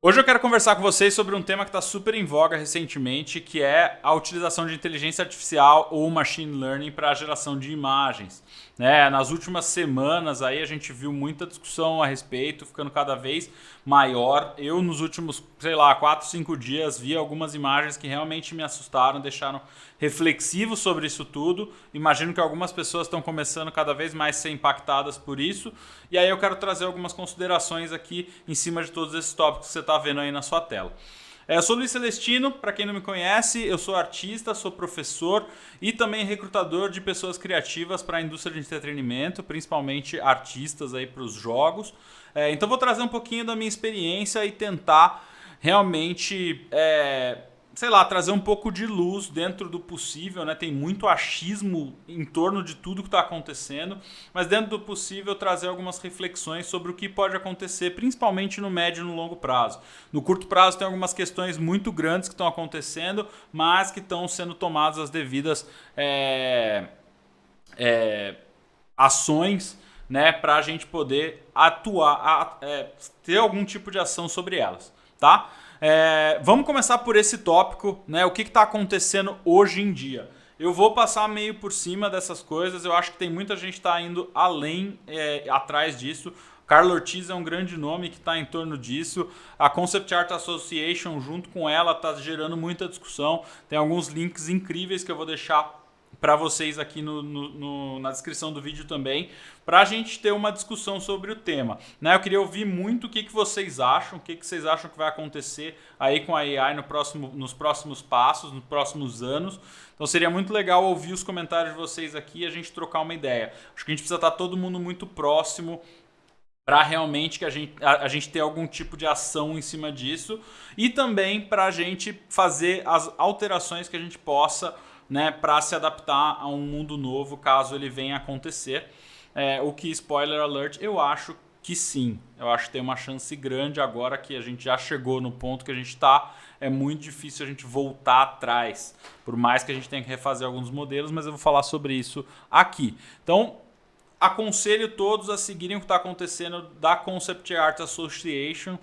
Hoje eu quero conversar com vocês sobre um tema que está super em voga recentemente, que é a utilização de inteligência artificial ou machine learning para a geração de imagens. Nas últimas semanas aí a gente viu muita discussão a respeito, ficando cada vez maior. Eu nos últimos, 4, 5 dias vi algumas imagens que realmente me assustaram, deixaram reflexivo sobre isso tudo. Imagino que algumas pessoas estão começando cada vez mais a ser impactadas por isso. E aí eu quero trazer algumas considerações aqui em cima de todos esses tópicos que você está vendo aí na sua tela. Eu sou Luiz Celestino, para quem não me conhece, eu sou artista, sou professor e também recrutador de pessoas criativas para a indústria de entretenimento, principalmente artistas aí para os jogos. Então vou trazer um pouquinho da minha experiência e tentar realmente trazer um pouco de luz dentro do possível, né? Tem muito achismo em torno de tudo que está acontecendo, mas dentro do possível trazer algumas reflexões sobre o que pode acontecer, principalmente no médio e no longo prazo. No curto prazo tem algumas questões muito grandes que estão acontecendo, mas que estão sendo tomadas as devidas ações, né, para a gente poder atuar, ter algum tipo de ação sobre elas, tá? Vamos começar por esse tópico, né? O que está acontecendo hoje em dia? Eu vou passar meio por cima dessas coisas. Eu acho que tem muita gente que está indo além, atrás disso. Carla Ortiz é um grande nome que está em torno disso. A Concept Art Association, junto com ela, está gerando muita discussão. Tem alguns links incríveis que eu vou deixar para vocês aqui na descrição do vídeo também, para a gente ter uma discussão sobre o tema. Eu queria ouvir muito o que vocês acham, o que vocês acham que vai acontecer aí com a AI nos próximos passos, nos próximos anos. Então seria muito legal ouvir os comentários de vocês aqui e a gente trocar uma ideia. Acho que a gente precisa estar todo mundo muito próximo para realmente que a gente ter algum tipo de ação em cima disso e também para a gente fazer as alterações que a gente possa, né, para se adaptar a um mundo novo caso ele venha a acontecer. O que, spoiler alert, eu acho que sim. Eu acho que tem uma chance grande agora que a gente já chegou no ponto que a gente está. É muito difícil a gente voltar atrás, por mais que a gente tenha que refazer alguns modelos, mas eu vou falar sobre isso aqui. Então, aconselho todos a seguirem o que está acontecendo da Concept Art Association.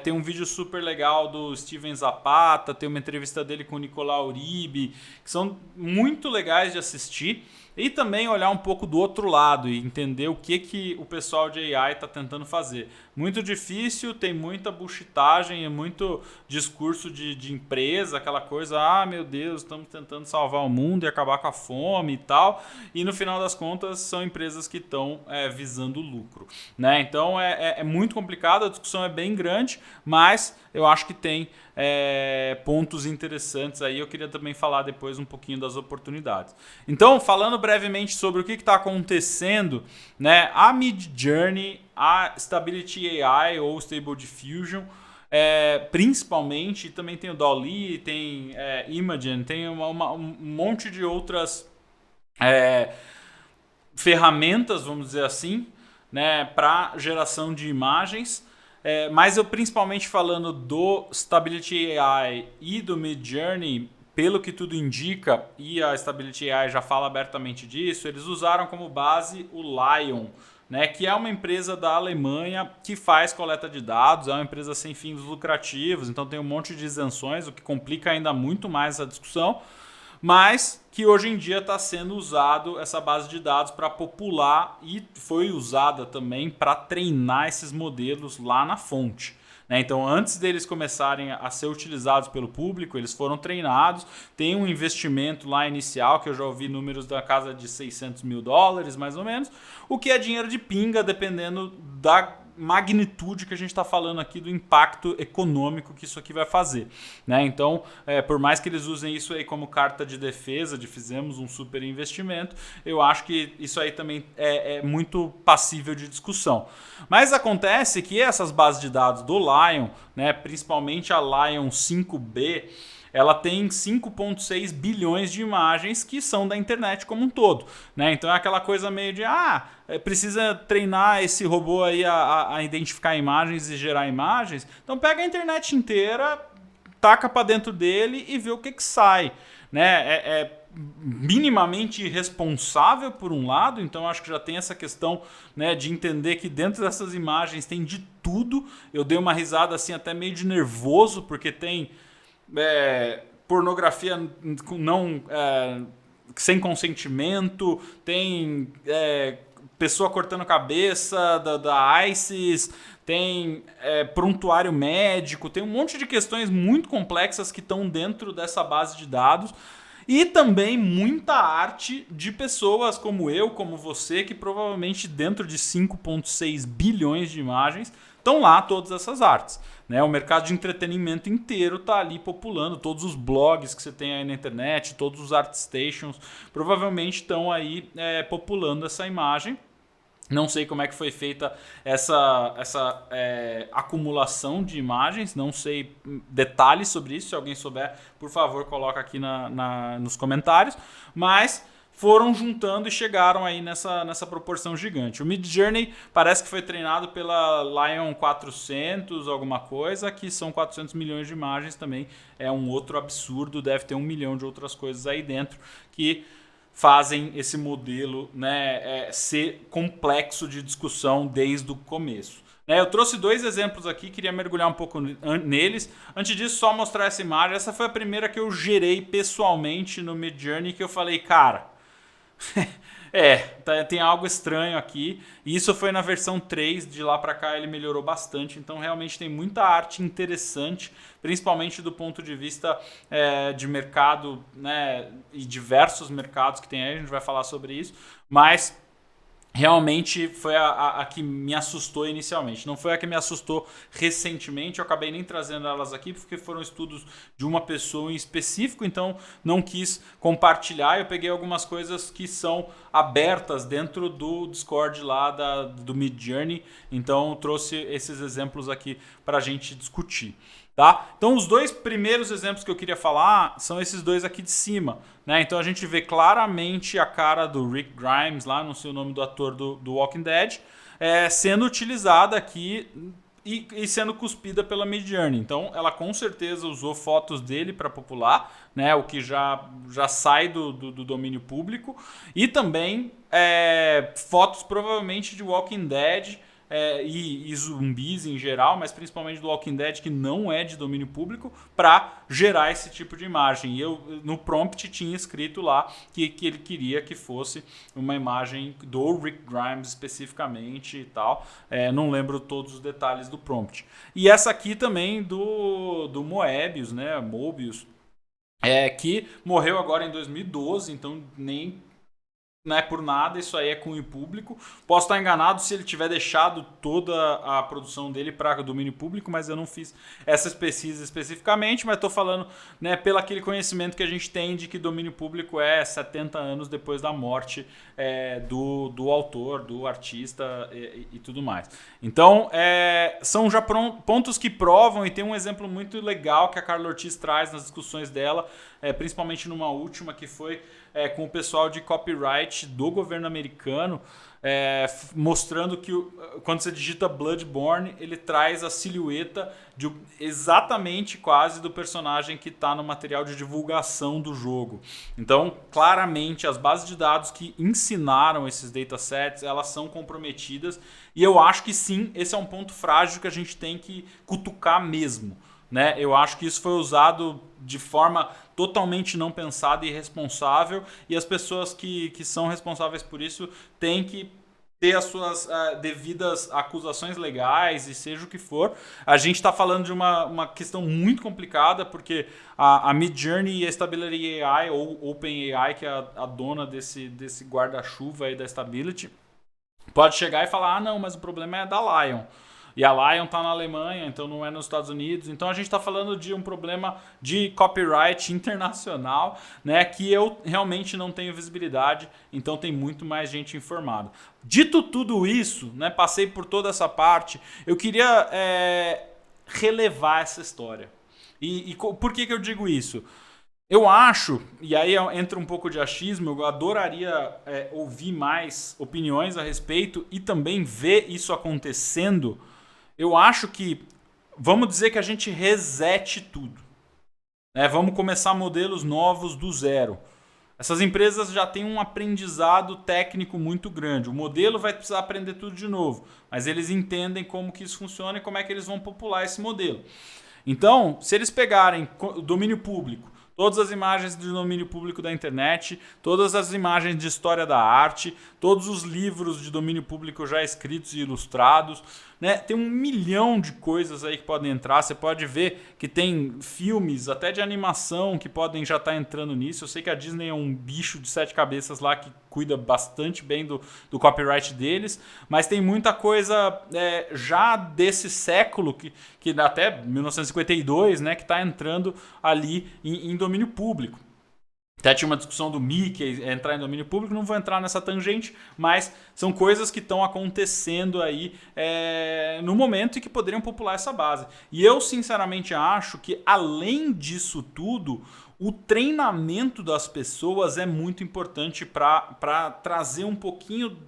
Tem um vídeo super legal do Steven Zapata, tem uma entrevista dele com o Nicolau Uribe, que são muito legais de assistir. E também olhar um pouco do outro lado e entender o que o pessoal de AI está tentando fazer. Muito difícil, tem muita bullshitagem, é muito discurso de empresa, aquela coisa, meu Deus, estamos tentando salvar o mundo e acabar com a fome e tal. E no final das contas são empresas que estão visando lucro, né? Então é muito complicado, a discussão é bem grande, mas eu acho que tem pontos interessantes aí. Eu queria também falar depois um pouquinho das oportunidades. Então, falando brevemente sobre o que está acontecendo, né? A Midjourney, a Stability AI ou Stable Diffusion, principalmente, também tem o DALL-E, tem Imagen, tem um monte de outras ferramentas, vamos dizer assim, né, para geração de imagens. Mas eu principalmente falando do Stability AI e do Midjourney, pelo que tudo indica, e a Stability AI já fala abertamente disso, eles usaram como base o Lion, né, que é uma empresa da Alemanha que faz coleta de dados, é uma empresa sem fins lucrativos, então tem um monte de isenções, o que complica ainda muito mais a discussão, mas que hoje em dia está sendo usado essa base de dados para popular e foi usada também para treinar esses modelos lá na fonte. Então, antes deles começarem a ser utilizados pelo público, eles foram treinados, tem um investimento lá inicial, que eu já ouvi números da casa de $600 mil, mais ou menos, o que é dinheiro de pinga, dependendo da magnitude que a gente está falando aqui, do impacto econômico que isso aqui vai fazer, né? Então, por mais que eles usem isso aí como carta de defesa, de fizemos um super investimento, eu acho que isso aí também é muito passível de discussão. Mas acontece que essas bases de dados do Lion, né, principalmente a Lion 5B, ela tem 5,6 bilhões de imagens que são da internet como um todo, né? Então é aquela coisa meio de precisa treinar esse robô aí a identificar imagens e gerar imagens. Então pega a internet inteira, taca para dentro dele e vê o que sai, né? minimamente irresponsável por um lado, então acho que já tem essa questão, né, de entender que dentro dessas imagens tem de tudo. Eu dei uma risada assim até meio de nervoso, porque tem pornografia não sem consentimento, tem pessoa cortando cabeça da ISIS, tem prontuário médico, tem um monte de questões muito complexas que estão dentro dessa base de dados. E também muita arte de pessoas como eu, como você, que provavelmente dentro de 5,6 bilhões de imagens estão lá todas essas artes. Né? O mercado de entretenimento inteiro está ali populando, todos os blogs que você tem aí na internet, todos os ArtStations provavelmente estão aí populando essa imagem. Não sei como é que foi feita essa acumulação de imagens, não sei detalhes sobre isso. Se alguém souber, por favor, coloca aqui nos comentários. Mas foram juntando e chegaram aí nessa proporção gigante. O Midjourney parece que foi treinado pela Lion 400, alguma coisa, que são 400 milhões de imagens também. É um outro absurdo, deve ter 1 milhão de outras coisas aí dentro que fazem esse modelo, né, ser complexo de discussão desde o começo. Eu trouxe 2 exemplos aqui, queria mergulhar um pouco neles. Antes disso, só mostrar essa imagem. Essa foi a primeira que eu gerei pessoalmente no Midjourney, que eu falei, cara, tem algo estranho aqui. E isso foi na versão 3, de lá para cá ele melhorou bastante. Então realmente tem muita arte interessante, principalmente do ponto de vista de mercado, né, e diversos mercados que tem aí, a gente vai falar sobre isso. Mas realmente foi a que me assustou inicialmente. Não foi a que me assustou recentemente. Eu acabei nem trazendo elas aqui porque foram estudos de uma pessoa em específico, então não quis compartilhar. Eu peguei algumas coisas que são abertas dentro do Discord lá do Midjourney, então eu trouxe esses exemplos aqui para a gente discutir. Tá? Então os 2 primeiros exemplos que eu queria falar são esses 2 aqui de cima, né? Então a gente vê claramente a cara do Rick Grimes, lá não sei o nome do ator do Walking Dead, sendo utilizada aqui e sendo cuspida pela Midjourney. Então ela com certeza usou fotos dele para popular, né? O que já sai do domínio público, e também fotos provavelmente de Walking Dead, e zumbis em geral, mas principalmente do Walking Dead, que não é de domínio público, para gerar esse tipo de imagem. E eu no prompt tinha escrito lá que ele queria que fosse uma imagem do Rick Grimes especificamente e tal. Não lembro todos os detalhes do prompt. E essa aqui também do Moebius, né? Mobius, que morreu agora em 2012, então nem não é por nada, isso aí é cunho público. Posso estar enganado se ele tiver deixado toda a produção dele para domínio público, mas eu não fiz essas pesquisas especificamente, mas estou falando, né, pelo aquele conhecimento que a gente tem de que domínio público é 70 anos depois da morte do autor, do artista e tudo mais. Então, são já pontos que provam, e tem um exemplo muito legal que a Carla Ortiz traz nas discussões dela, principalmente numa última que foi com o pessoal de copyright do governo americano, mostrando que quando você digita Bloodborne, ele traz a silhueta exatamente quase do personagem que está no material de divulgação do jogo. Então, claramente, as bases de dados que ensinaram esses datasets, elas são comprometidas, e eu acho que sim, esse é um ponto frágil que a gente tem que cutucar mesmo. Né? Eu acho que isso foi usado de forma totalmente não pensada e irresponsável, e as pessoas que são responsáveis por isso têm que ter as suas devidas acusações legais, e seja o que for. A gente está falando de uma questão muito complicada, porque a Midjourney e a Stability AI, ou OpenAI, que é a dona desse guarda-chuva aí da Stability, pode chegar e falar, não, mas o problema é da Lion. E a Lion está na Alemanha, então não é nos Estados Unidos. Então a gente está falando de um problema de copyright internacional, né, que eu realmente não tenho visibilidade, então tem muito mais gente informada. Dito tudo isso, né, passei por toda essa parte, eu queria relevar essa história. E por que eu digo isso? Eu acho, e aí entra um pouco de achismo, eu adoraria ouvir mais opiniões a respeito e também ver isso acontecendo. Eu acho que, vamos dizer que a gente resete tudo, né? Vamos começar modelos novos do zero. Essas empresas já têm um aprendizado técnico muito grande. O modelo vai precisar aprender tudo de novo, mas eles entendem como que isso funciona e como é que eles vão popular esse modelo. Então, se eles pegarem o domínio público, todas as imagens de domínio público da internet, todas as imagens de história da arte, todos os livros de domínio público já escritos e ilustrados, né? Tem 1 milhão de coisas aí que podem entrar. Você pode ver que tem filmes, até de animação, que podem já estar entrando nisso. Eu sei que a Disney é um bicho de 7 cabeças lá que cuida bastante bem do copyright deles, mas tem muita coisa já desse século, que até 1952, né, que está entrando ali em domínio público. Até tinha uma discussão do Mickey entrar em domínio público, não vou entrar nessa tangente, mas são coisas que estão acontecendo aí no momento e que poderiam popular essa base. E eu sinceramente acho que, além disso tudo, o treinamento das pessoas é muito importante para trazer um pouquinho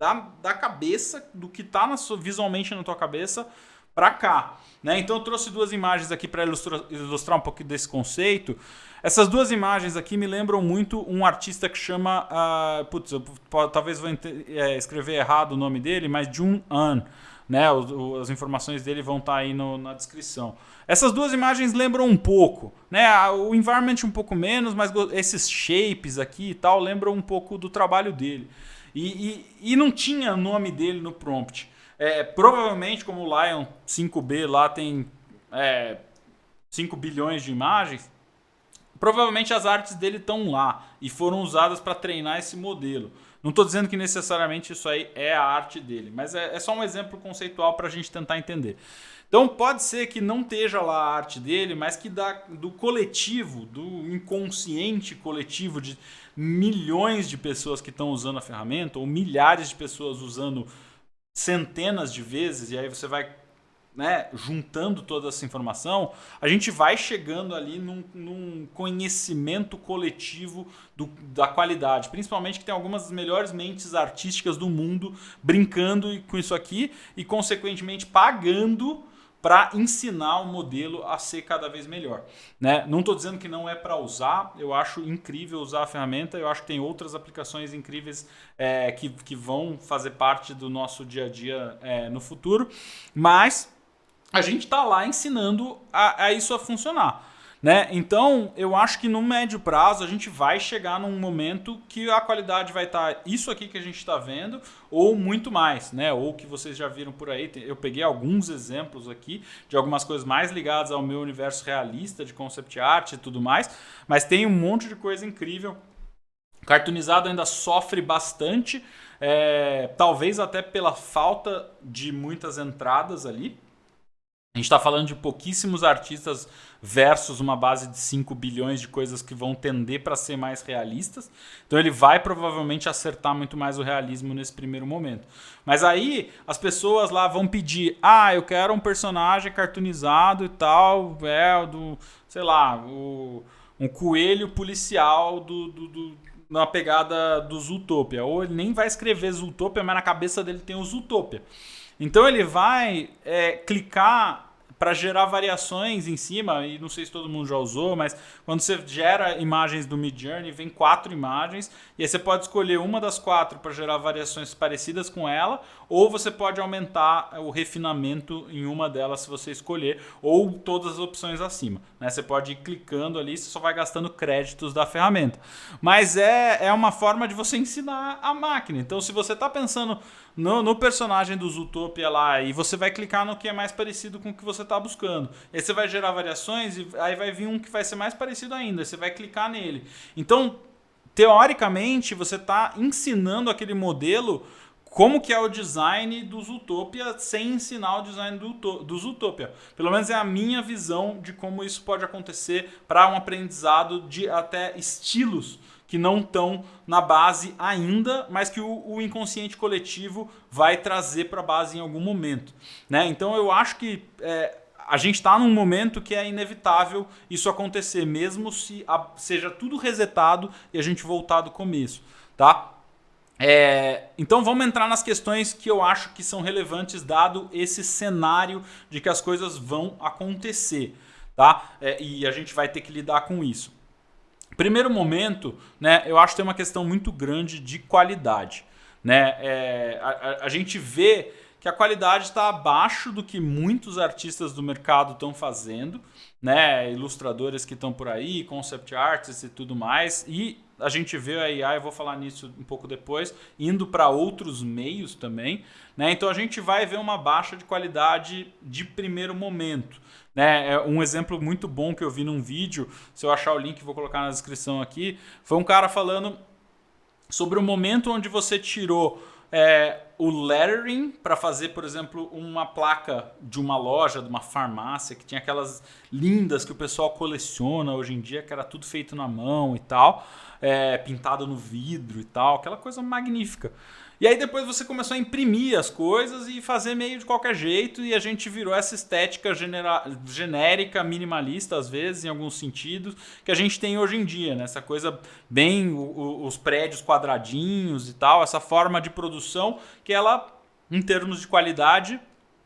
da cabeça, do que está visualmente na tua cabeça, para cá, né? Então eu trouxe 2 imagens aqui para ilustrar um pouquinho desse conceito. Essas 2 imagens aqui me lembram muito um artista que chama, talvez vou escrever errado o nome dele, mas Jun An, né? As informações dele vão estar aí na descrição. Essas 2 imagens lembram um pouco, né? O environment um pouco menos, mas esses shapes aqui e tal lembram um pouco do trabalho dele. E não tinha nome dele no prompt. Provavelmente, como o Lion 5B lá tem 5 bilhões de imagens, provavelmente as artes dele estão lá e foram usadas para treinar esse modelo. Não estou dizendo que necessariamente isso aí é a arte dele, mas é só um exemplo conceitual para a gente tentar entender. Então pode ser que não esteja lá a arte dele, mas que do coletivo, do inconsciente coletivo de milhões de pessoas que estão usando a ferramenta, ou milhares de pessoas usando centenas de vezes, e aí você vai, né, juntando toda essa informação, a gente vai chegando ali num conhecimento coletivo da qualidade, principalmente que tem algumas das melhores mentes artísticas do mundo brincando com isso aqui e consequentemente pagando para ensinar o modelo a ser cada vez melhor, né? Não estou dizendo que não é para usar, eu acho incrível usar a ferramenta, eu acho que tem outras aplicações incríveis que vão fazer parte do nosso dia a dia no futuro, mas a gente está lá ensinando a isso a funcionar, né? Então eu acho que no médio prazo a gente vai chegar num momento que a qualidade vai estar isso aqui que a gente está vendo, ou muito mais, né? Ou que vocês já viram por aí. Eu peguei alguns exemplos aqui de algumas coisas mais ligadas ao meu universo realista de concept art e tudo mais, mas tem um monte de coisa incrível. Cartoonizado ainda sofre bastante, talvez até pela falta de muitas entradas ali. A gente está falando de pouquíssimos artistas versus uma base de 5 bilhões de coisas que vão tender para ser mais realistas. Então ele vai provavelmente acertar muito mais o realismo nesse primeiro momento. Mas aí as pessoas lá vão pedir, eu quero um personagem cartoonizado e tal, sei lá, um coelho policial na pegada do Zootopia. Ou ele nem vai escrever Zootopia, mas na cabeça dele tem o Zootopia. Então ele vai clicar para gerar variações em cima, e não sei se todo mundo já usou, mas quando você gera imagens do Midjourney, vem 4 imagens, e aí você pode escolher uma das 4 para gerar variações parecidas com ela, ou você pode aumentar o refinamento em uma delas se você escolher, ou todas as opções acima, né? Você pode ir clicando ali, você só vai gastando créditos da ferramenta. Mas é uma forma de você ensinar a máquina. Então se você está pensando no personagem do Zootopia lá, e você vai clicar no que é mais parecido com o que você está buscando. Aí você vai gerar variações e aí vai vir um que vai ser mais parecido ainda. Você vai clicar nele. Então, teoricamente, você está ensinando aquele modelo como que é o design do Zootopia sem ensinar o design do Zootopia. Pelo menos é a minha visão de como isso pode acontecer para um aprendizado de até estilos que não estão na base ainda, mas que o inconsciente coletivo vai trazer para a base em algum momento, né? Então eu acho que a gente está num momento que é inevitável isso acontecer, mesmo se seja tudo resetado e a gente voltar do começo, tá? Então vamos entrar nas questões que eu acho que são relevantes dado esse cenário de que as coisas vão acontecer, tá? E a gente vai ter que lidar com isso. Primeiro momento, né, eu acho que tem uma questão muito grande de qualidade. Né? A gente vê que a qualidade está abaixo do que muitos artistas do mercado estão fazendo, né? Ilustradores que estão por aí, concept artists e tudo mais. E a gente vê a IA, eu vou falar nisso um pouco depois, indo para outros meios também. Né? Então a gente vai ver uma baixa de qualidade de primeiro momento. Né? Um exemplo muito bom que eu vi num vídeo, se eu achar o link vou colocar na descrição aqui, foi um cara falando sobre o momento onde você tirou o lettering para fazer, por exemplo, uma placa de uma loja, de uma farmácia, que tinha aquelas lindas que o pessoal coleciona hoje em dia, que era tudo feito na mão e tal, pintado no vidro e tal, aquela coisa magnífica. E aí depois você começou a imprimir as coisas e fazer meio de qualquer jeito, e a gente virou essa estética genérica, minimalista às vezes, em alguns sentidos, que a gente tem hoje em dia, né? Essa coisa bem, os prédios quadradinhos e tal, essa forma de produção que ela, em termos de qualidade,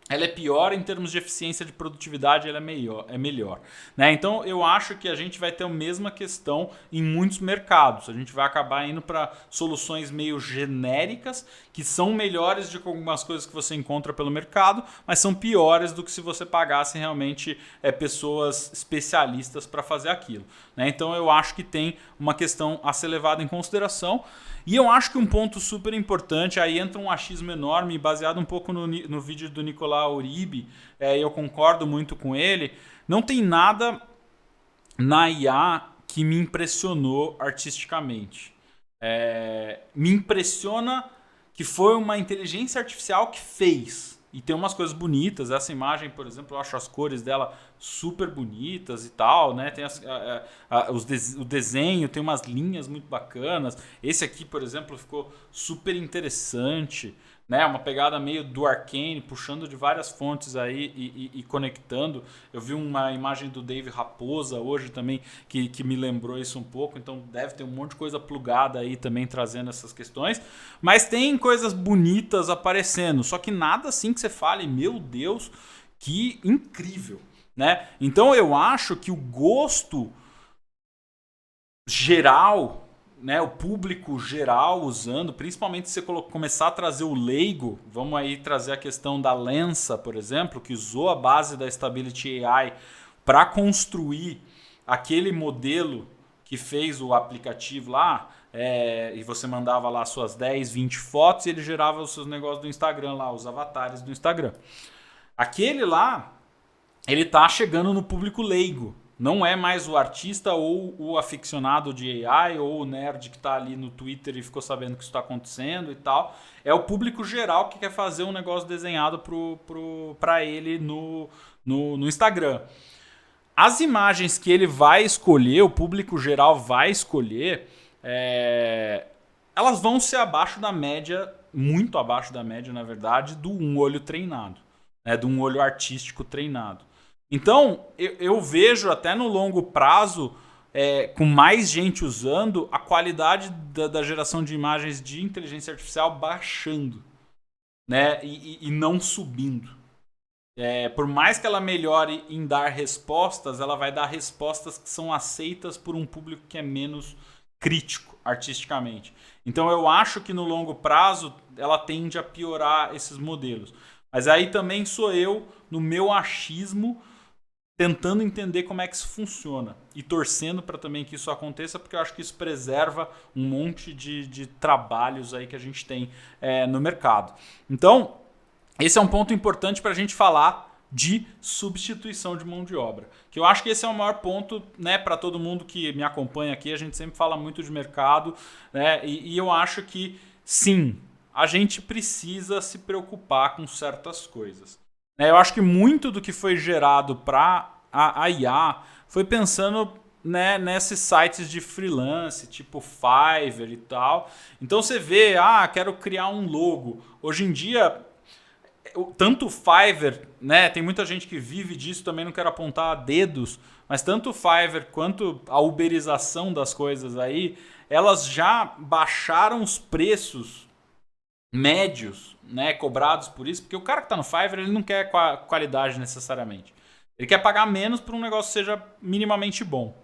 ela é pior, em termos de eficiência de produtividade ela é melhor. Né? Então eu acho que a gente vai ter a mesma questão em muitos mercados. A gente vai acabar indo para soluções meio genéricas, que são melhores do que algumas coisas que você encontra pelo mercado, mas são piores do que se você pagasse realmente pessoas especialistas para fazer aquilo. Né? Então eu acho que tem uma questão a ser levada em consideração. E eu acho que um ponto super importante, aí entra um achismo enorme, baseado um pouco no vídeo do Nicolau Uribe, eu concordo muito com ele, não tem nada na IA que me impressionou artisticamente. Me impressiona que foi uma inteligência artificial que fez. E tem umas coisas bonitas. Essa imagem, por exemplo, eu acho as cores dela super bonitas e tal, né? Tem o desenho, tem umas linhas muito bacanas. Esse aqui, por exemplo, ficou super interessante, né? Uma pegada meio do Arcane, puxando de várias fontes aí e conectando. Eu vi uma imagem do Dave Raposa hoje também que me lembrou isso um pouco, então deve ter um monte de coisa plugada aí também trazendo essas questões. Mas tem coisas bonitas aparecendo, só que nada assim que você fale, meu Deus, que incrível. Né? Então eu acho que o gosto geral, né, o público geral usando, principalmente se você começar a trazer o leigo, vamos aí trazer a questão da Lensa, por exemplo, que usou a base da Stability AI para construir aquele modelo que fez o aplicativo lá, e você mandava lá suas 10, 20 fotos e ele gerava os seus negócios do Instagram lá, os avatares do Instagram. Aquele lá, ele tá chegando no público leigo. Não é mais o artista ou o aficionado de AI ou o nerd que está ali no Twitter e ficou sabendo que isso está acontecendo e tal. É o público geral que quer fazer um negócio desenhado para ele no Instagram. As imagens que ele vai escolher, o público geral vai escolher, elas vão ser abaixo da média, muito abaixo da média, na verdade, do um olho treinado, né, de um olho artístico treinado. Então, eu vejo até no longo prazo, com mais gente usando, a qualidade da geração de imagens de inteligência artificial baixando, né? E não subindo. Por mais que ela melhore em dar respostas, ela vai dar respostas que são aceitas por um público que é menos crítico artisticamente. Então eu acho que no longo prazo ela tende a piorar esses modelos. Mas aí também sou eu, no meu achismo, tentando entender como é que isso funciona e torcendo para também que isso aconteça, porque eu acho que isso preserva um monte de trabalhos aí que a gente tem no mercado. Então, esse é um ponto importante para a gente falar de substituição de mão de obra, que eu acho que esse é o maior ponto, né, para todo mundo que me acompanha aqui. A gente sempre fala muito de mercado, né, e eu acho que sim, a gente precisa se preocupar com certas coisas. Eu acho que muito do que foi gerado para a IA foi pensando, né, nesses sites de freelance, tipo Fiverr e tal. Então você vê, quero criar um logo. Hoje em dia, tanto o Fiverr, né, tem muita gente que vive disso, também não quero apontar dedos, mas tanto o Fiverr quanto a uberização das coisas aí, elas já baixaram os preços médios, né, cobrados por isso, porque o cara que está no Fiverr, ele não quer qualidade necessariamente. Ele quer pagar menos para um negócio que seja minimamente bom.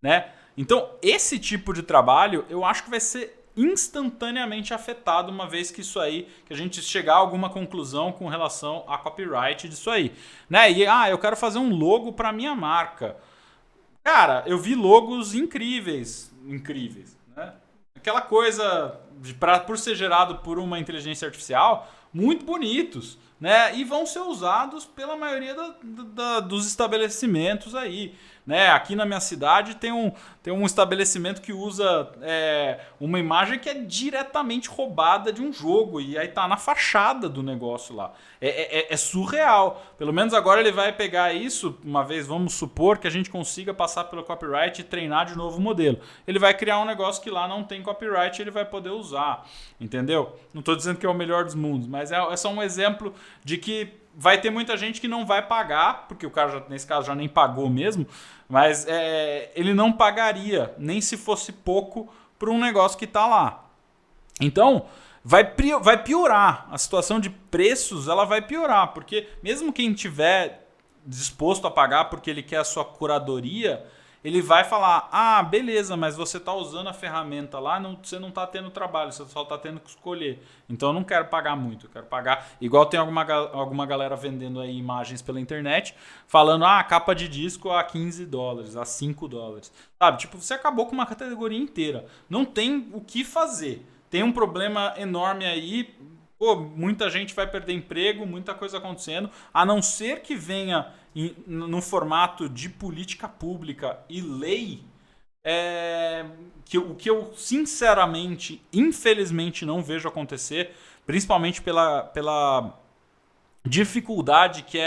né? Então, esse tipo de trabalho, eu acho que vai ser instantaneamente afetado uma vez que isso aí, que a gente chegar a alguma conclusão com relação a copyright disso aí, né? E eu quero fazer um logo para minha marca. Cara, eu vi logos incríveis, né? Aquela coisa por ser gerado por uma inteligência artificial, muito bonitos, né? E vão ser usados pela maioria dos estabelecimentos aí. Né? Aqui na minha cidade tem um estabelecimento que usa uma imagem que é diretamente roubada de um jogo e aí tá na fachada do negócio lá. É surreal. Pelo menos agora ele vai pegar isso, uma vez vamos supor que a gente consiga passar pelo copyright e treinar de novo o modelo. Ele vai criar um negócio que lá não tem copyright e ele vai poder usar. Entendeu? Não estou dizendo que é o melhor dos mundos, mas é só um exemplo de que vai ter muita gente que não vai pagar, porque o cara, nesse caso, já nem pagou mesmo, mas ele não pagaria, nem se fosse pouco, por um negócio que está lá. Então, vai piorar. A situação de preços ela vai piorar, porque mesmo quem tiver disposto a pagar porque ele quer a sua curadoria, ele vai falar, beleza, mas você está usando a ferramenta lá, você não está tendo trabalho, você só está tendo que escolher. Então eu não quero pagar muito, eu quero pagar... Igual tem alguma galera vendendo aí imagens pela internet, falando, capa de disco a $15, a $5. Sabe, tipo, você acabou com uma categoria inteira. Não tem o que fazer. Tem um problema enorme aí, muita gente vai perder emprego, muita coisa acontecendo, a não ser que venha no formato de política pública e lei, o que eu sinceramente, infelizmente, não vejo acontecer, principalmente pela dificuldade que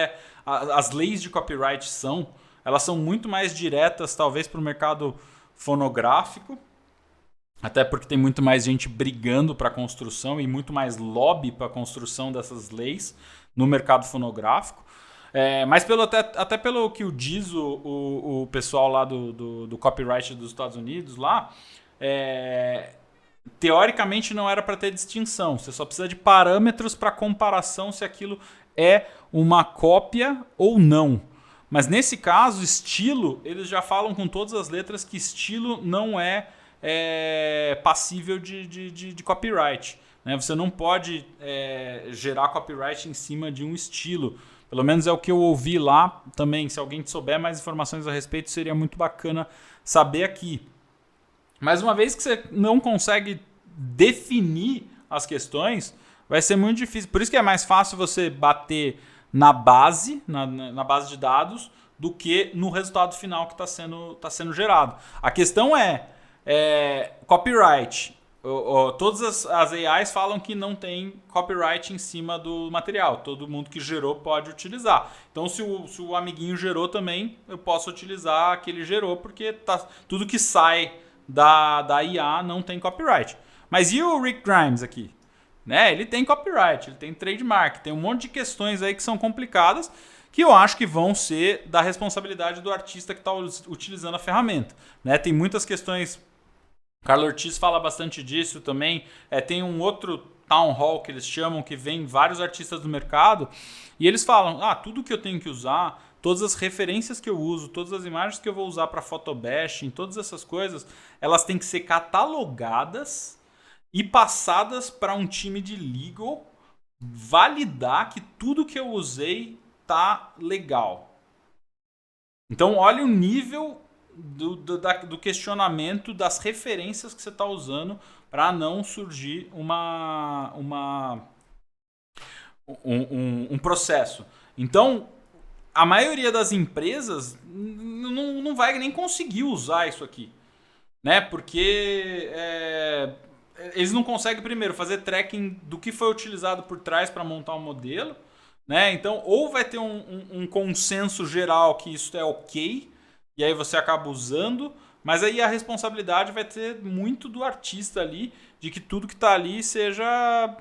as leis de copyright são. Elas são muito mais diretas, talvez, para o mercado fonográfico, até porque tem muito mais gente brigando para a construção e muito mais lobby para a construção dessas leis no mercado fonográfico. Mas até pelo que diz o pessoal lá do copyright dos Estados Unidos, lá, teoricamente não era para ter distinção. Você só precisa de parâmetros para comparação se aquilo é uma cópia ou não. Mas nesse caso, estilo, eles já falam com todas as letras que estilo não é passível de copyright. Né? Você não pode gerar copyright em cima de um estilo. Pelo menos é o que eu ouvi lá também. Se alguém souber mais informações a respeito, seria muito bacana saber aqui. Mas uma vez que você não consegue definir as questões, vai ser muito difícil. Por isso que é mais fácil você bater na base, na base de dados, do que no resultado final que está sendo gerado. A questão copyright. Todas as AIs falam que não tem copyright em cima do material. Todo mundo que gerou pode utilizar. Então, se o amiguinho gerou também, eu posso utilizar aquele gerou, porque tudo que sai da IA não tem copyright. Mas e o Rick Grimes aqui? Né? Ele tem copyright, ele tem trademark, tem um monte de questões aí que são complicadas, que eu acho que vão ser da responsabilidade do artista que está utilizando a ferramenta. Né? Tem muitas questões... Carlos Ortiz fala bastante disso também. Tem um outro town hall que eles chamam, que vem vários artistas do mercado, e eles falam, tudo que eu tenho que usar, todas as referências que eu uso, todas as imagens que eu vou usar para photobashing, todas essas coisas, elas têm que ser catalogadas e passadas para um time de legal validar que tudo que eu usei tá legal. Então, olha o nível do questionamento das referências que você está usando para não surgir um processo. Então, a maioria das empresas não vai nem conseguir usar isso aqui, né? Porque eles não conseguem, primeiro, fazer tracking do que foi utilizado por trás para montar o modelo, né? Então, ou vai ter um consenso geral que isso é ok, e aí você acaba usando, mas aí a responsabilidade vai ter muito do artista ali, de que tudo que está ali seja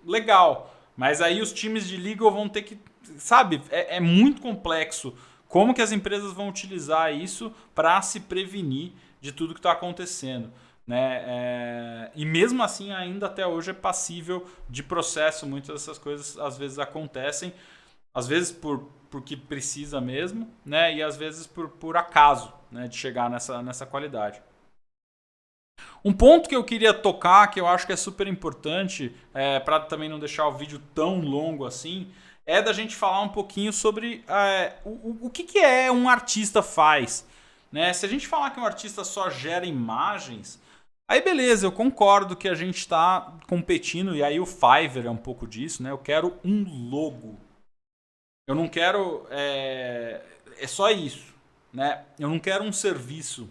legal. Mas aí os times de legal vão ter que... Sabe, é muito complexo como que as empresas vão utilizar isso para se prevenir de tudo que está acontecendo. Né? E mesmo assim, ainda até hoje é passível de processo. Muitas dessas coisas às vezes acontecem, às vezes por porque precisa mesmo, né? E às vezes por acaso, né? De chegar nessa qualidade. Um ponto que eu queria tocar, que eu acho que é super importante, para também não deixar o vídeo tão longo assim, é da gente falar um pouquinho sobre o que um artista faz. Né? Se a gente falar que um artista só gera imagens, aí beleza, eu concordo que a gente está competindo, e aí o Fiverr é um pouco disso, né? Eu quero um logo. Eu não quero... É só isso. Né? Eu não quero um serviço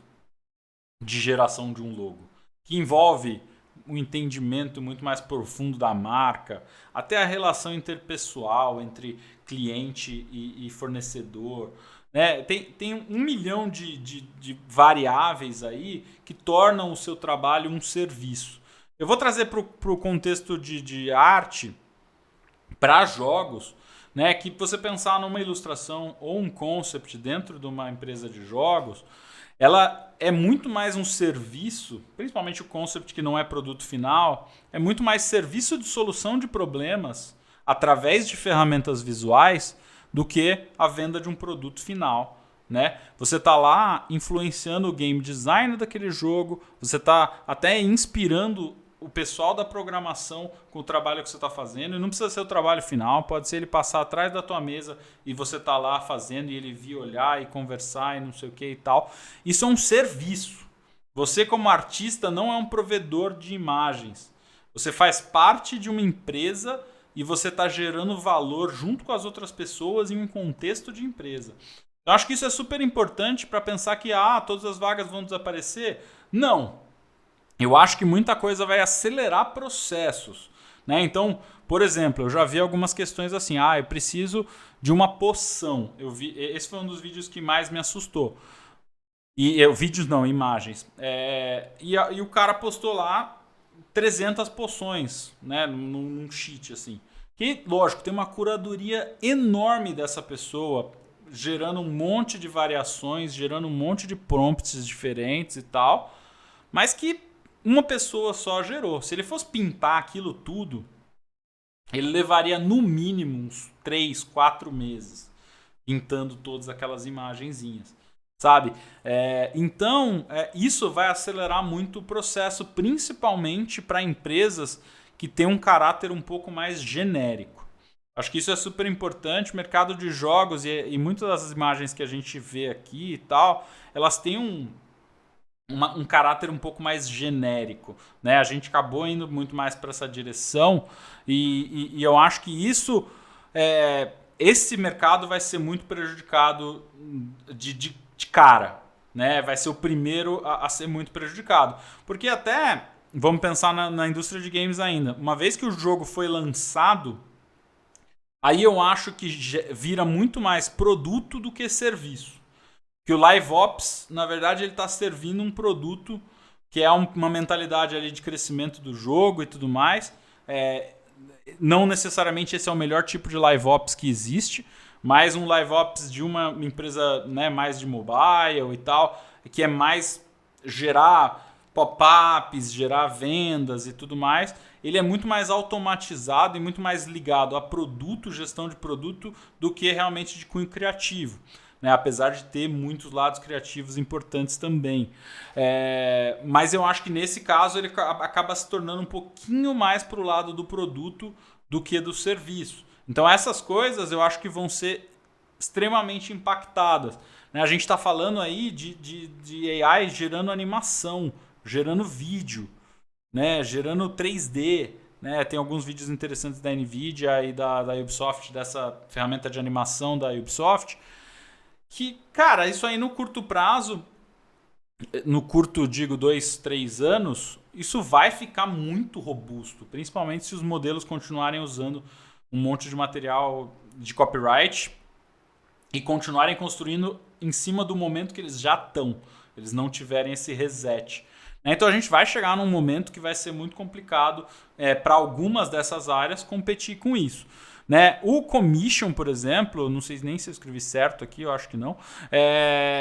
de geração de um logo, que envolve um entendimento muito mais profundo da marca, até a relação interpessoal entre cliente e fornecedor. Né? Tem 1 milhão de variáveis aí que tornam o seu trabalho um serviço. Eu vou trazer para o contexto de arte, para jogos, né? Que você pensar numa ilustração ou um concept dentro de uma empresa de jogos, ela é muito mais um serviço, principalmente o concept que não é produto final, é muito mais serviço de solução de problemas através de ferramentas visuais do que a venda de um produto final. Né? Você está lá influenciando o game design daquele jogo, você está até inspirando o pessoal da programação com o trabalho que você está fazendo, e não precisa ser o trabalho final, pode ser ele passar atrás da tua mesa e você tá lá fazendo e ele vir olhar e conversar e não sei o que e tal. Isso é um serviço. Você como artista não é um provedor de imagens. Você faz parte de uma empresa e você está gerando valor junto com as outras pessoas em um contexto de empresa. Eu acho que isso é super importante para pensar que todas as vagas vão desaparecer. Não. Eu acho que muita coisa vai acelerar processos. Né? Então, por exemplo, eu já vi algumas questões assim. Eu preciso de uma poção. Esse foi um dos vídeos que mais me assustou. Vídeos não, imagens. E o cara postou lá 300 poções, né, num sheet assim. Que, lógico, tem uma curadoria enorme dessa pessoa, gerando um monte de variações, gerando um monte de prompts diferentes e tal, mas que uma pessoa só gerou. Se ele fosse pintar aquilo tudo, ele levaria no mínimo uns 3, 4 meses pintando todas aquelas imagenzinhas. Sabe? Então, isso vai acelerar muito o processo, principalmente para empresas que têm um caráter um pouco mais genérico. Acho que isso é super importante. O mercado de jogos e muitas das imagens que a gente vê aqui e tal, elas têm um caráter um pouco mais genérico. Né? A gente acabou indo muito mais para essa direção e eu acho que isso... esse mercado vai ser muito prejudicado de cara, né? Vai ser o primeiro a ser muito prejudicado. Porque até, vamos pensar na indústria de games ainda, uma vez que o jogo foi lançado, aí eu acho que vira muito mais produto do que serviço. Que o Live Ops, na verdade, ele está servindo um produto que é uma mentalidade ali de crescimento do jogo e tudo mais. Não necessariamente esse é o melhor tipo de Live Ops que existe, mas um Live Ops de uma empresa, né, mais de mobile e tal, que é mais gerar pop-ups, gerar vendas e tudo mais, ele é muito mais automatizado e muito mais ligado a produto, gestão de produto, do que realmente de cunho criativo. Né, apesar de ter muitos lados criativos importantes também. Mas eu acho que nesse caso ele acaba se tornando um pouquinho mais para o lado do produto do que do serviço. Então essas coisas eu acho que vão ser extremamente impactadas. Né? A gente está falando aí de AI gerando animação, gerando vídeo, né? Gerando 3D. Né? Tem alguns vídeos interessantes da NVIDIA e da Ubisoft, dessa ferramenta de animação da Ubisoft, que, cara, isso aí no curto prazo, no curto, digo, 2, 3 anos, isso vai ficar muito robusto, principalmente se os modelos continuarem usando um monte de material de copyright e continuarem construindo em cima do momento que eles já estão, eles não tiverem esse reset. Então a gente vai chegar num momento que vai ser muito complicado para algumas dessas áreas competir com isso. Né? O commission, por exemplo, não sei nem se eu escrevi certo aqui, eu acho que não,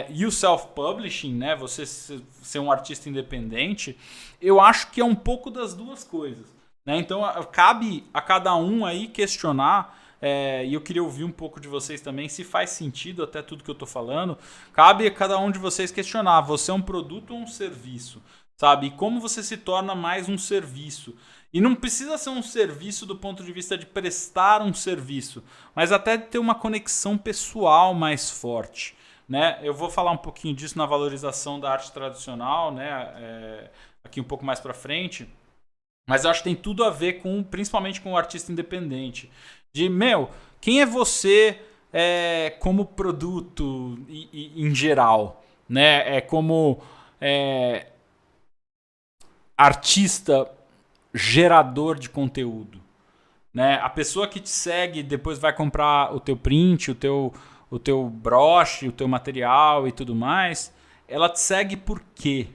e o self-publishing, né? Você ser um artista independente, eu acho que é um pouco das duas coisas. Né? Então cabe a cada um aí questionar e eu queria ouvir um pouco de vocês também, se faz sentido até tudo que eu estou falando. Cabe a cada um de vocês questionar, você é um produto ou um serviço? Sabe? E como você se torna mais um serviço? E não precisa ser um serviço do ponto de vista de prestar um serviço, mas até de ter uma conexão pessoal mais forte. Né? Eu vou falar um pouquinho disso na valorização da arte tradicional, né? Aqui um pouco mais para frente. Mas eu acho que tem tudo a ver com, principalmente com o artista independente. De, quem é você como produto em geral? Né? Como artista gerador de conteúdo. Né? A pessoa que te segue depois vai comprar o teu print, o teu broche, o teu material e tudo mais, ela te segue por quê?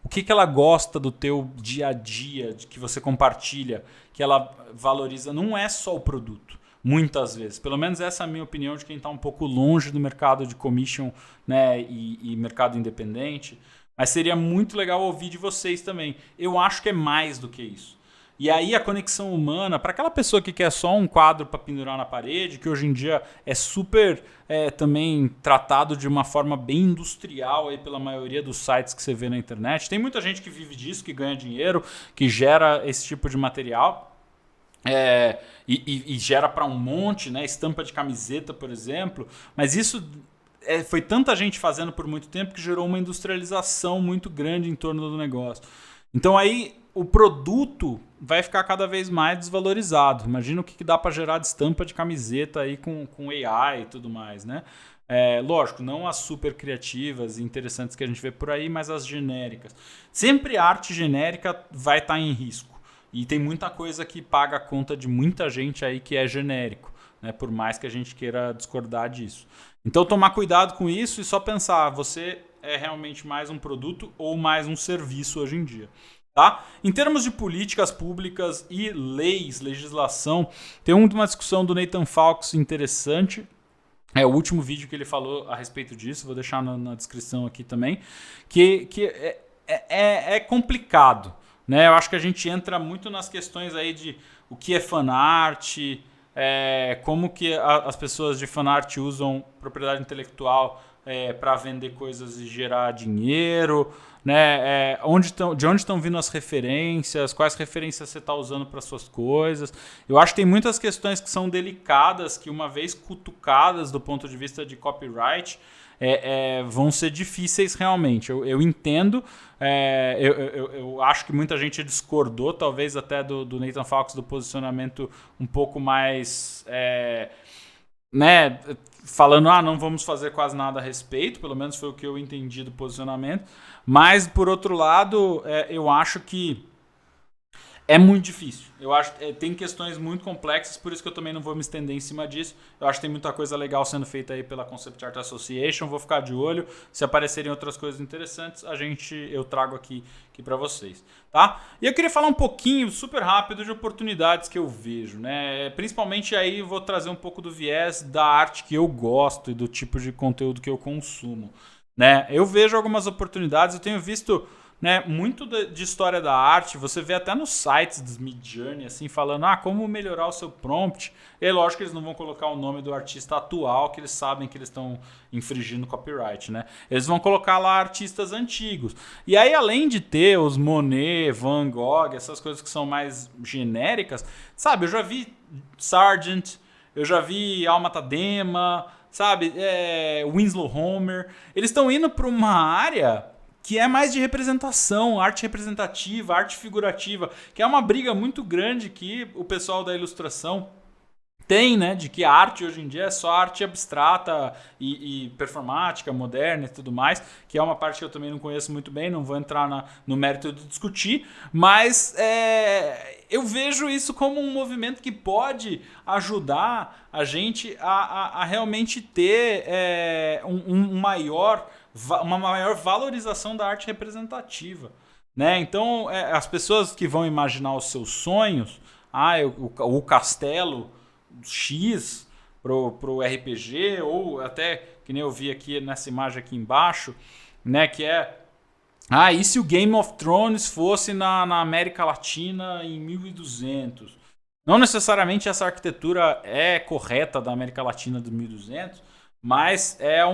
O que ela gosta do teu dia a dia, de que você compartilha, que ela valoriza? Não é só o produto, muitas vezes. Pelo menos essa é a minha opinião de quem está um pouco longe do mercado de commission, né, e mercado independente. Mas seria muito legal ouvir de vocês também. Eu acho que é mais do que isso. E aí a conexão humana, para aquela pessoa que quer só um quadro para pendurar na parede, que hoje em dia é super também tratado de uma forma bem industrial aí pela maioria dos sites que você vê na internet. Tem muita gente que vive disso, que ganha dinheiro, que gera esse tipo de material. E gera para um monte, né? Estampa de camiseta, por exemplo. Mas isso foi tanta gente fazendo por muito tempo que gerou uma industrialização muito grande em torno do negócio. Então aí o produto vai ficar cada vez mais desvalorizado. Imagina o que dá para gerar de estampa de camiseta aí com AI e tudo mais, né? Lógico, não as super criativas e interessantes que a gente vê por aí, mas as genéricas. Sempre a arte genérica vai estar em risco. E tem muita coisa que paga a conta de muita gente aí que é genérico, né? Por mais que a gente queira discordar disso. Então tomar cuidado com isso e só pensar, você é realmente mais um produto ou mais um serviço hoje em dia. Tá? Em termos de políticas públicas e leis, legislação, tem uma discussão do Nathan Fawkes interessante. É o último vídeo que ele falou a respeito disso, vou deixar na descrição aqui também, que é complicado. Né? Eu acho que a gente entra muito nas questões aí de o que é fanart, como que as pessoas de fanart usam propriedade intelectual para vender coisas e gerar dinheiro, né? De onde estão vindo as referências, quais referências você está usando para suas coisas. Eu acho que tem muitas questões que são delicadas, que uma vez cutucadas do ponto de vista de copyright, vão ser difíceis realmente. Eu entendo, eu acho que muita gente discordou, talvez até do Nathan Fawkes, do posicionamento um pouco mais... né, falando, não vamos fazer quase nada a respeito, pelo menos foi o que eu entendi do posicionamento, mas por outro lado, eu acho que é muito difícil. Eu acho que tem questões muito complexas, por isso que eu também não vou me estender em cima disso. Eu acho que tem muita coisa legal sendo feita aí pela Concept Art Association, vou ficar de olho. Se aparecerem outras coisas interessantes, eu trago aqui para vocês. Tá? E eu queria falar um pouquinho, super rápido, de oportunidades que eu vejo. Né? Principalmente aí vou trazer um pouco do viés da arte que eu gosto e do tipo de conteúdo que eu consumo. Né? Eu vejo algumas oportunidades, eu tenho visto... Né, muito de história da arte, você vê até nos sites dos Midjourney, assim, falando como melhorar o seu prompt. E é lógico que eles não vão colocar o nome do artista atual, que eles sabem que eles estão infringindo copyright, né? Eles vão colocar lá artistas antigos. E aí, além de ter os Monet, Van Gogh, essas coisas que são mais genéricas, sabe? Eu já vi Sargent, eu já vi Alma Tadema, sabe? Winslow Homer. Eles estão indo para uma área... que é mais de representação, arte representativa, arte figurativa, que é uma briga muito grande que o pessoal da ilustração tem, né, de que a arte hoje em dia é só arte abstrata e performática, moderna e tudo mais, que é uma parte que eu também não conheço muito bem, não vou entrar no mérito de discutir, mas eu vejo isso como um movimento que pode ajudar a gente a realmente ter uma maior valorização da arte representativa. Né? Então, as pessoas que vão imaginar os seus sonhos, o castelo X pro RPG, ou até, que nem eu vi aqui nessa imagem aqui embaixo, né, que e se o Game of Thrones fosse na América Latina em 1200? Não necessariamente essa arquitetura é correta da América Latina do 1200, mas é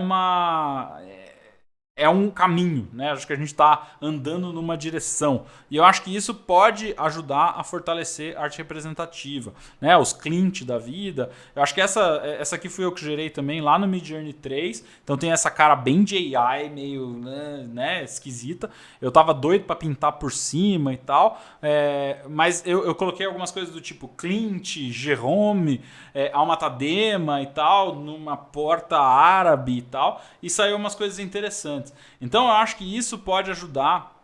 um caminho, né? Acho que a gente está andando numa direção. E eu acho que isso pode ajudar a fortalecer a arte representativa, né? Os Clint da vida. Eu acho que essa aqui fui eu que gerei também lá no Midjourney 3. Então tem essa cara bem de AI, meio né, esquisita. Eu tava doido para pintar por cima e tal. Mas eu coloquei algumas coisas do tipo Clint, Jerome, Alma Tadema e tal, numa porta árabe e tal. E saiu umas coisas interessantes. Então eu acho que isso pode ajudar,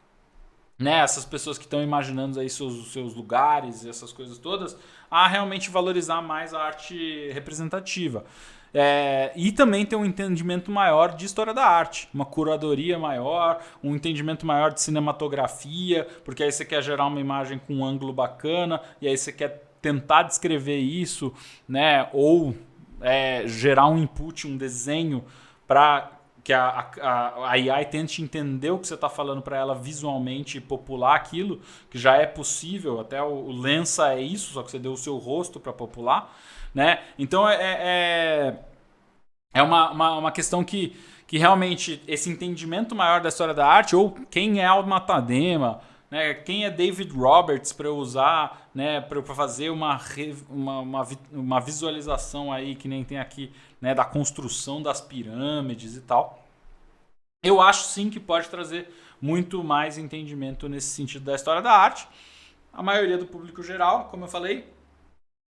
né, essas pessoas que estão imaginando aí seus lugares, essas coisas todas, a realmente valorizar mais a arte representativa. E também ter um entendimento maior de história da arte, uma curadoria maior, um entendimento maior de cinematografia, porque aí você quer gerar uma imagem com um ângulo bacana, e aí você quer tentar descrever isso, né, ou gerar um input, um desenho para que a AI tente entender o que você está falando para ela visualmente e popular aquilo, que já é possível, até o Lensa é isso, só que você deu o seu rosto para popular, né? Então é uma questão que realmente esse entendimento maior da história da arte, ou quem é Alma Tadema, né, quem é David Roberts para eu usar, né, para fazer uma visualização aí, que nem tem aqui, né, da construção das pirâmides e tal. Eu acho sim que pode trazer muito mais entendimento nesse sentido da história da arte. A maioria do público geral, como eu falei,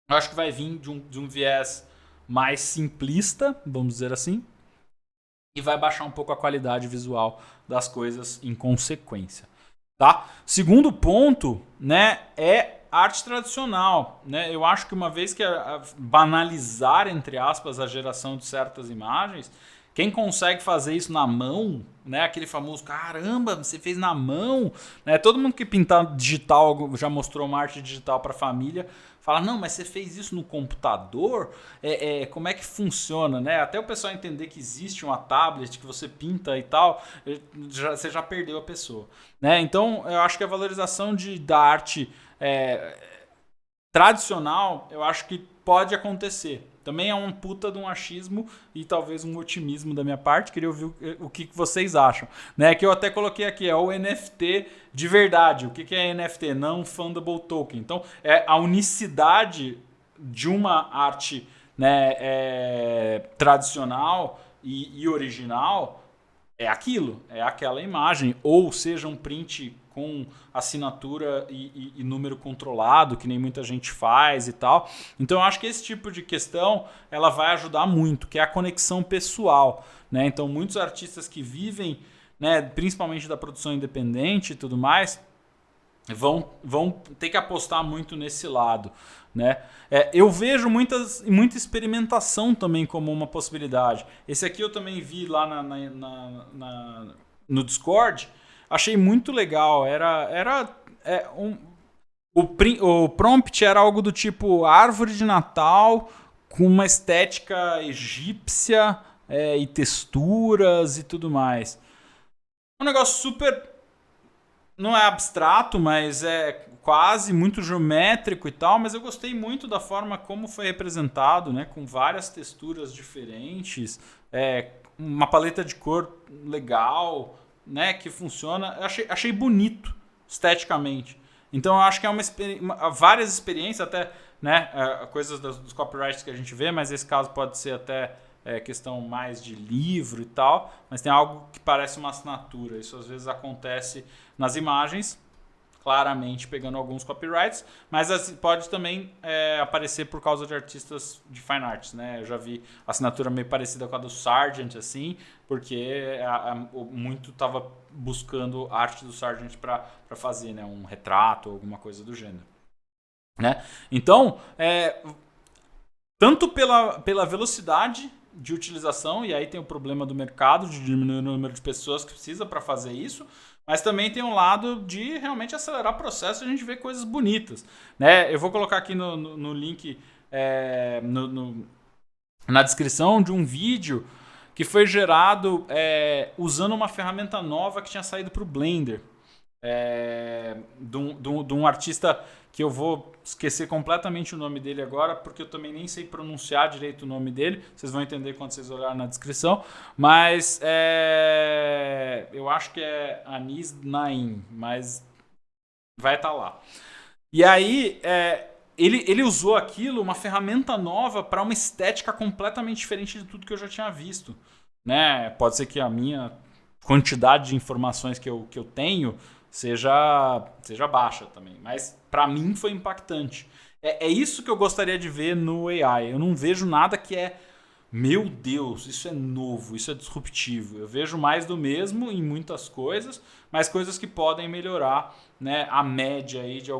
eu acho que vai vir de um viés mais simplista, vamos dizer assim, e vai baixar um pouco a qualidade visual das coisas em consequência. Tá? Segundo ponto, né, é arte tradicional, né? Eu acho que uma vez que banalizar, entre aspas, a geração de certas imagens, quem consegue fazer isso na mão, né? Aquele famoso, caramba, você fez na mão, né? Todo mundo que pintar digital, já mostrou uma arte digital para a família, fala, não, mas você fez isso no computador? Como é que funciona, né? Até o pessoal entender que existe uma tablet que você pinta e tal, você já perdeu a pessoa, né? Então, eu acho que a valorização da arte tradicional, eu acho que pode acontecer. Também é um puta de um achismo e talvez um otimismo da minha parte. Queria ouvir o que vocês acham. Né? Que eu até coloquei aqui, é o NFT de verdade. O que é NFT? Non-Fundable Token. Então, é a unicidade de uma arte, né, tradicional e original, é aquilo, é aquela imagem. Ou seja, um print com assinatura e número controlado, que nem muita gente faz e tal. Então eu acho que esse tipo de questão ela vai ajudar muito, que é a conexão pessoal, né? Então muitos artistas que vivem, né, principalmente da produção independente e tudo mais, vão ter que apostar muito nesse lado, né? Eu vejo muita experimentação também como uma possibilidade. Esse aqui eu também vi lá no Discord. Achei muito legal. O prompt era algo do tipo árvore de Natal com uma estética egípcia e texturas e tudo mais. Um negócio super... Não é abstrato, mas é quase muito geométrico e tal, mas eu gostei muito da forma como foi representado, né, com várias texturas diferentes, uma paleta de cor legal, né, que funciona. Eu achei bonito esteticamente. Então eu acho que é várias experiências, até, né, coisas dos copyrights que a gente vê, mas esse caso pode ser até questão mais de livro e tal, mas tem algo que parece uma assinatura. Isso às vezes acontece nas imagens, claramente pegando alguns copyrights, mas pode também aparecer por causa de artistas de fine arts, né? Eu já vi assinatura meio parecida com a do Sargent, assim, porque muito estava buscando arte do Sargent para fazer, né, um retrato ou alguma coisa do gênero, né? Então, tanto pela velocidade de utilização, e aí tem o problema do mercado, de diminuir o número de pessoas que precisa para fazer isso, mas também tem um lado de realmente acelerar o processo e a gente ver coisas bonitas, né? Eu vou colocar aqui no link, na descrição de um vídeo que foi gerado usando uma ferramenta nova que tinha saído para o Blender. de um artista que eu vou esquecer completamente o nome dele agora, porque eu também nem sei pronunciar direito o nome dele. Vocês vão entender quando vocês olharem na descrição. Mas eu acho que é Anis Naim, mas vai estar lá. E aí, ele usou aquilo, uma ferramenta nova, para uma estética completamente diferente de tudo que eu já tinha visto. Né? Pode ser que a minha quantidade de informações que eu tenho seja baixa também. Mas para mim foi impactante. É isso que eu gostaria de ver no AI. Eu não vejo nada que é, meu Deus, isso é novo, isso é disruptivo. Eu vejo mais do mesmo em muitas coisas, mas coisas que podem melhorar, né, a média aí de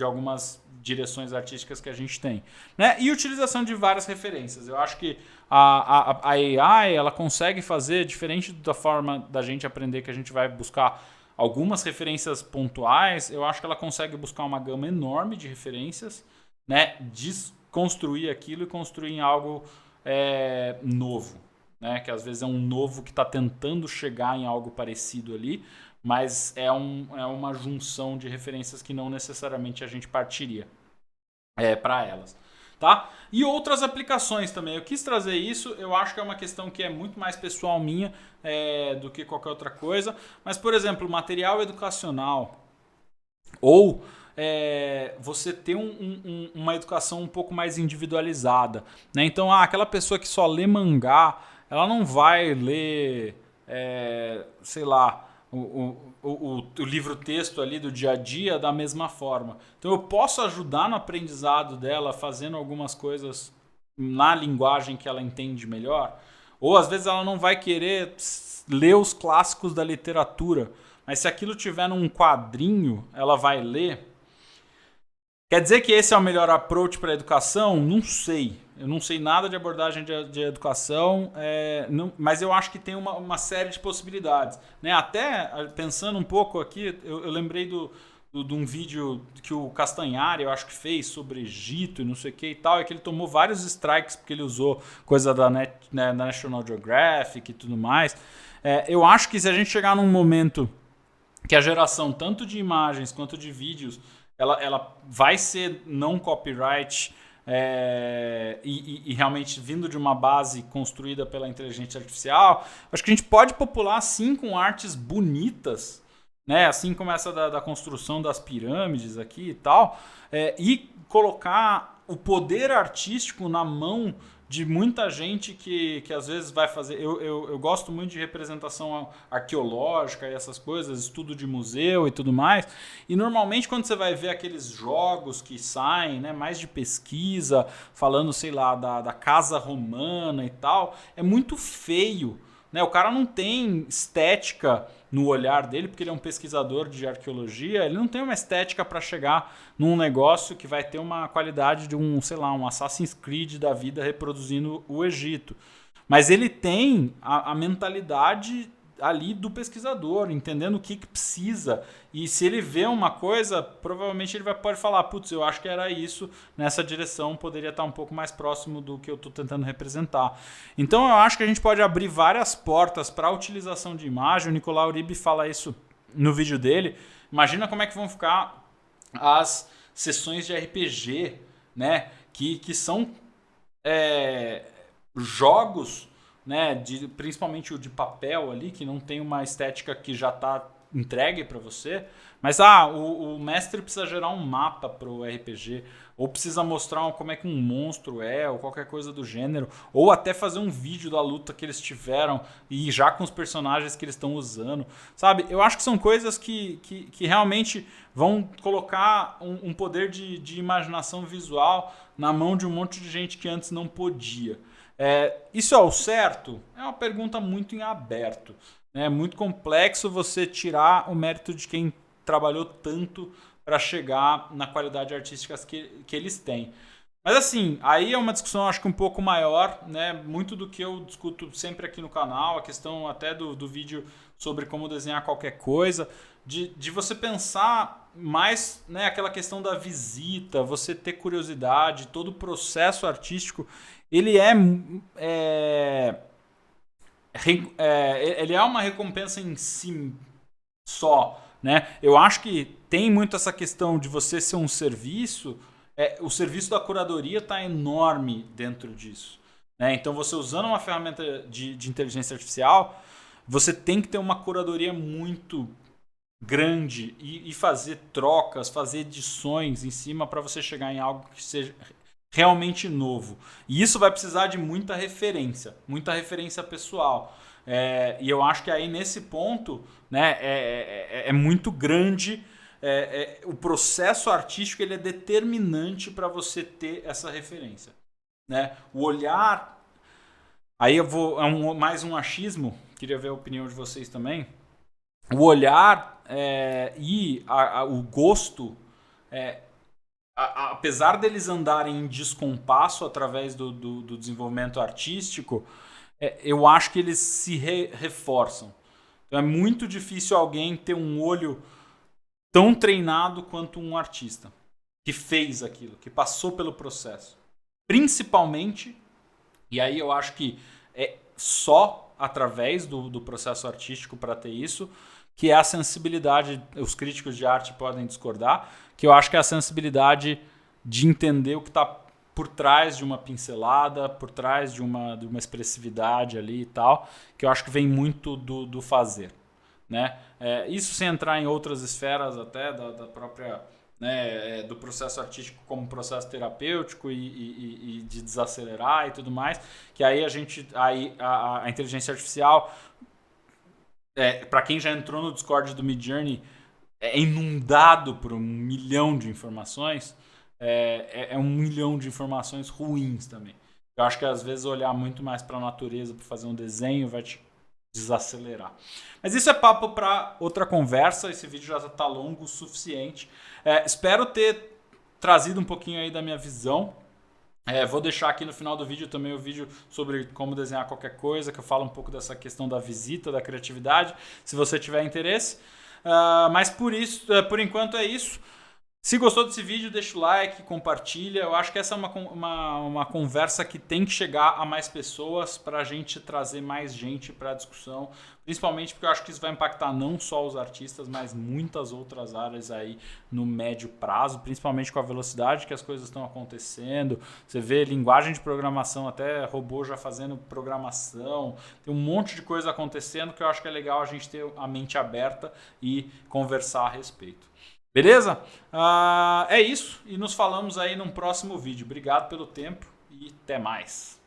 algumas direções artísticas que a gente tem. Né? E utilização de várias referências. Eu acho que a AI ela consegue fazer, diferente da forma da gente aprender, que a gente vai buscar algumas referências pontuais, eu acho que ela consegue buscar uma gama enorme de referências, né, desconstruir aquilo e construir em algo novo, né, que às vezes é um novo que está tentando chegar em algo parecido ali, mas é uma junção de referências que não necessariamente a gente partiria para elas. Tá? E outras aplicações também. Eu quis trazer isso, eu acho que é uma questão que é muito mais pessoal minha do que qualquer outra coisa. Mas, por exemplo, material educacional ou você ter uma educação um pouco mais individualizada. Né? Então, aquela pessoa que só lê mangá, ela não vai ler, sei lá, o livro-texto ali do dia a dia da mesma forma. Então eu posso ajudar no aprendizado dela fazendo algumas coisas na linguagem que ela entende melhor. Ou às vezes ela não vai querer ler os clássicos da literatura, mas se aquilo tiver num quadrinho, ela vai ler. Quer dizer que esse é o melhor approach para a educação? Não sei. Eu não sei nada de abordagem de educação, mas eu acho que tem uma série de possibilidades. Né? Até pensando um pouco aqui, eu lembrei de um vídeo que o Castanhari, eu acho que fez sobre Egito e não sei o que e tal, e que ele tomou vários strikes porque ele usou coisa da National Geographic e tudo mais. Eu acho que se a gente chegar num momento que a geração tanto de imagens quanto de vídeos ela vai ser não copyright e realmente vindo de uma base construída pela inteligência artificial, acho que a gente pode popular sim com artes bonitas, né? Assim como essa da construção das pirâmides aqui e tal, e colocar o poder artístico na mão de muita gente que às vezes vai fazer... Eu gosto muito de representação arqueológica e essas coisas, estudo de museu e tudo mais. E normalmente quando você vai ver aqueles jogos que saem, né, mais de pesquisa, falando, sei lá, da casa romana e tal, é muito feio. Né? O cara não tem estética no olhar dele, porque ele é um pesquisador de arqueologia, ele não tem uma estética para chegar num negócio que vai ter uma qualidade de sei lá, um Assassin's Creed da vida reproduzindo o Egito. Mas ele tem a mentalidade ali do pesquisador, entendendo o que precisa. E se ele vê uma coisa, provavelmente ele pode falar, putz, eu acho que era isso, nessa direção poderia estar um pouco mais próximo do que eu estou tentando representar. Então eu acho que a gente pode abrir várias portas para a utilização de imagem. O Nicolau Uribe fala isso no vídeo dele. Imagina como é que vão ficar as sessões de RPG, né? Que são jogos, né, principalmente o de papel ali, que não tem uma estética que já está entregue para você, mas o mestre precisa gerar um mapa para o RPG, ou precisa mostrar como é que um monstro ou qualquer coisa do gênero, ou até fazer um vídeo da luta que eles tiveram e já com os personagens que eles estão usando, sabe? Eu acho que são coisas que realmente vão colocar um poder de imaginação visual na mão de um monte de gente que antes não podia. Isso é o certo? É uma pergunta muito em aberto. É muito complexo você tirar o mérito de quem trabalhou tanto para chegar na qualidade artística que eles têm. Mas assim, aí é uma discussão acho que um pouco maior, né? Muito do que eu discuto sempre aqui no canal, a questão até do vídeo sobre como desenhar qualquer coisa, de você pensar mais, né, aquela questão da visita, você ter curiosidade, todo o processo artístico, ele ele é uma recompensa em si só, né? Eu acho que tem muito essa questão de você ser um serviço, o serviço da curadoria está enorme dentro disso, né? Então você usando uma ferramenta de inteligência artificial, você tem que ter uma curadoria muito grande e fazer trocas, fazer edições em cima para você chegar em algo que seja realmente novo. E isso vai precisar de muita referência pessoal. E eu acho que aí nesse ponto, né, é muito grande. O processo artístico ele é determinante para você ter essa referência, né? O olhar. Aí eu vou. Mais um achismo, queria ver a opinião de vocês também. O olhar e o gosto, apesar deles andarem em descompasso através do desenvolvimento artístico, eu acho que eles se reforçam. Então é muito difícil alguém ter um olho tão treinado quanto um artista que fez aquilo, que passou pelo processo. Principalmente, e aí eu acho que é só através do processo artístico para ter isso, que é a sensibilidade, os críticos de arte podem discordar, que eu acho que é a sensibilidade de entender o que está por trás de uma pincelada, por trás de uma expressividade ali e tal, que eu acho que vem muito do fazer, né? Isso sem entrar em outras esferas até da própria, né, do processo artístico como processo terapêutico e de desacelerar e tudo mais, que aí a inteligência artificial, para quem já entrou no Discord do Midjourney, é inundado por 1 milhão de informações, é 1 milhão de informações ruins também. Eu acho que às vezes olhar muito mais para a natureza para fazer um desenho vai te desacelerar. Mas isso é papo para outra conversa, esse vídeo já está longo o suficiente. Espero ter trazido um pouquinho aí da minha visão. Vou deixar aqui no final do vídeo também o vídeo sobre como desenhar qualquer coisa, que eu falo um pouco dessa questão da visita, da criatividade, se você tiver interesse. Mas por enquanto é isso. Se gostou desse vídeo, deixa o like, compartilha. Eu acho que essa é uma conversa que tem que chegar a mais pessoas para a gente trazer mais gente para a discussão. Principalmente porque eu acho que isso vai impactar não só os artistas, mas muitas outras áreas aí no médio prazo, principalmente com a velocidade que as coisas estão acontecendo. Você vê linguagem de programação, até robô já fazendo programação. Tem um monte de coisa acontecendo que eu acho que é legal a gente ter a mente aberta e conversar a respeito. Beleza? É isso e nos falamos aí num próximo vídeo. Obrigado pelo tempo e até mais.